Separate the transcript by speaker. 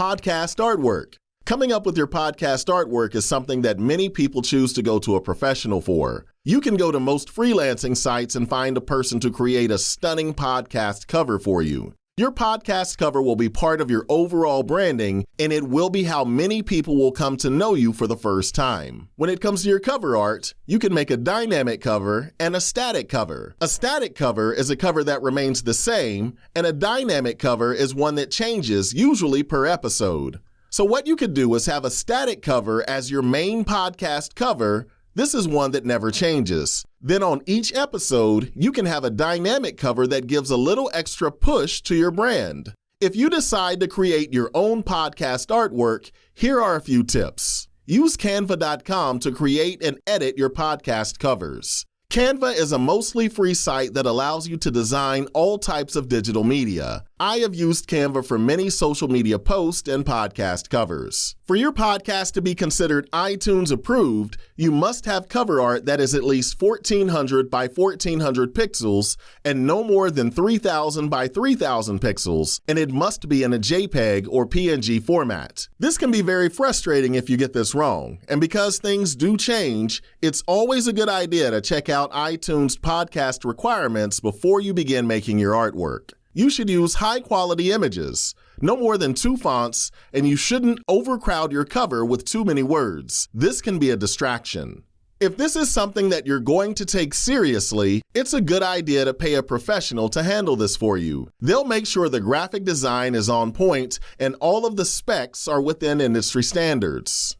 Speaker 1: Podcast artwork. Coming up with your podcast artwork is something that many people choose to go to a professional for. You can go to most freelancing sites and find a person to create a stunning podcast cover for you. Your podcast cover will be part of your overall branding, and it will be how many people will come to know you for the first time. When it comes to your cover art, you can make a dynamic cover and a static cover. A static cover is a cover that remains the same, and a dynamic cover is one that changes, usually per episode. So what you could do is have a static cover as your main podcast cover. This is one that never changes. Then on each episode, you can have a dynamic cover that gives a little extra push to your brand. If you decide to create your own podcast artwork, here are a few tips. Use canva.com to create and edit your podcast covers. Canva is a mostly free site that allows you to design all types of digital media. I have used Canva for many social media posts and podcast covers. For your podcast to be considered iTunes approved, you must have cover art that is at least 1400 by 1400 pixels and no more than 3000 by 3000 pixels, and it must be in a JPEG or PNG format. This can be very frustrating if you get this wrong, and because things do change, it's always a good idea to check out iTunes podcast requirements before you begin making your artwork. You should use high-quality images, no more than 2 fonts, and you shouldn't overcrowd your cover with too many words. This can be a distraction. If this is something that you're going to take seriously, it's a good idea to pay a professional to handle this for you. They'll make sure the graphic design is on point and all of the specs are within industry standards.